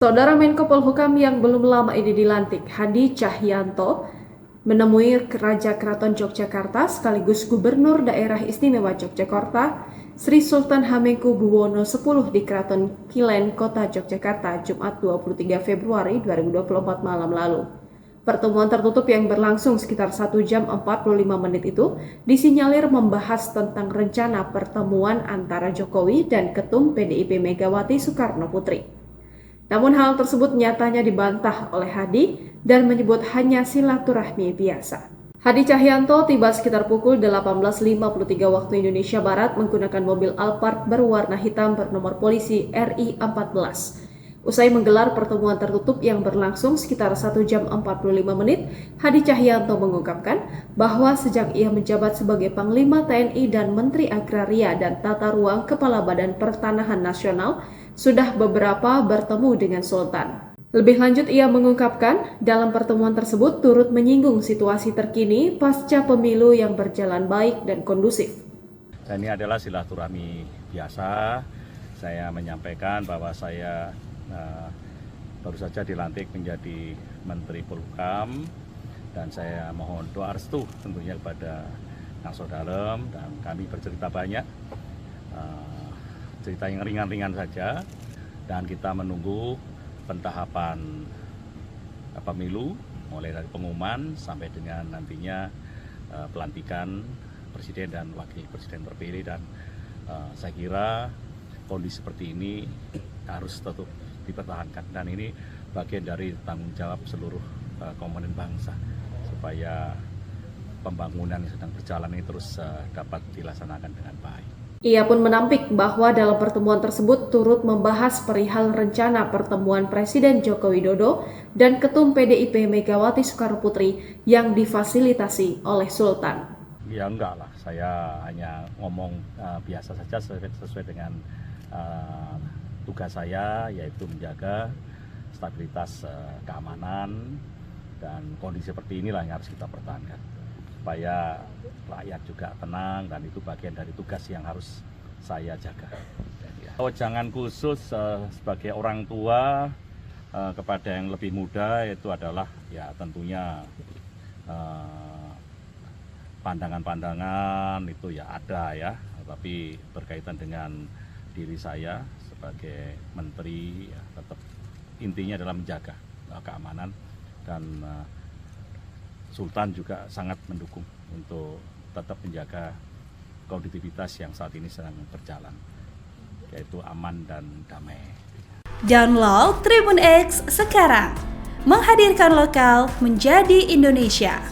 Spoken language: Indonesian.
Saudara Menko Polhukam yang belum lama ini dilantik, Hadi Cahyanto, menemui Raja Keraton Yogyakarta sekaligus Gubernur Daerah Istimewa Yogyakarta, Sri Sultan Hamengkubuwono X di Keraton Kilen, Kota Yogyakarta, Jumat 23 Februari 2024 malam lalu. Pertemuan tertutup yang berlangsung sekitar 1 jam 45 menit itu disinyalir membahas tentang rencana pertemuan antara Jokowi dan Ketum PDIP Megawati Soekarno Putri. Namun hal tersebut nyatanya dibantah oleh Hadi dan menyebut hanya silaturahmi biasa. Hadi Cahyanto tiba sekitar pukul 18.53 waktu Indonesia Barat menggunakan mobil Alphard berwarna hitam bernomor polisi RI 14. Usai menggelar pertemuan tertutup yang berlangsung sekitar 1 jam 45 menit, Hadi Cahyanto mengungkapkan bahwa sejak ia menjabat sebagai Panglima TNI dan Menteri Agraria dan Tata Ruang Kepala Badan Pertanahan Nasional, sudah beberapa bertemu dengan Sultan. Lebih lanjut ia mengungkapkan dalam pertemuan tersebut turut menyinggung situasi terkini pasca pemilu yang berjalan baik dan kondusif. Dan ini adalah silaturahmi biasa. Saya menyampaikan bahwa saya baru saja dilantik menjadi Menteri Polhukam dan saya mohon doa restu tentunya kepada Yang Dalam, dan kami bercerita banyak. Cerita yang ringan-ringan saja, dan kita menunggu pentahapan pemilu mulai dari pengumuman sampai dengan nantinya pelantikan presiden dan wakil presiden terpilih. Dan saya kira kondisi seperti ini harus tetap dipertahankan, dan ini bagian dari tanggung jawab seluruh komponen bangsa supaya pembangunan yang sedang berjalan ini terus dapat dilaksanakan dengan baik. Ia pun menampik bahwa dalam pertemuan tersebut turut membahas perihal rencana pertemuan Presiden Joko Widodo dan Ketum PDIP Megawati Soekarno Putri yang difasilitasi oleh Sultan. Ya enggak lah, saya hanya ngomong biasa saja sesuai dengan tugas saya, yaitu menjaga stabilitas keamanan, dan kondisi seperti inilah yang harus kita pertahankan supaya rakyat juga tenang, dan itu bagian dari tugas yang harus saya jaga. Jangan khusus sebagai orang tua kepada yang lebih muda, itu adalah ya tentunya pandangan-pandangan itu ya ada ya, tapi berkaitan dengan diri saya sebagai menteri ya, tetap intinya adalah menjaga keamanan, dan Sultan juga sangat mendukung untuk tetap menjaga kondutivitas yang saat ini sedang berjalan, yaitu aman dan damai. Download Tribun X sekarang, menghadirkan lokal menjadi Indonesia.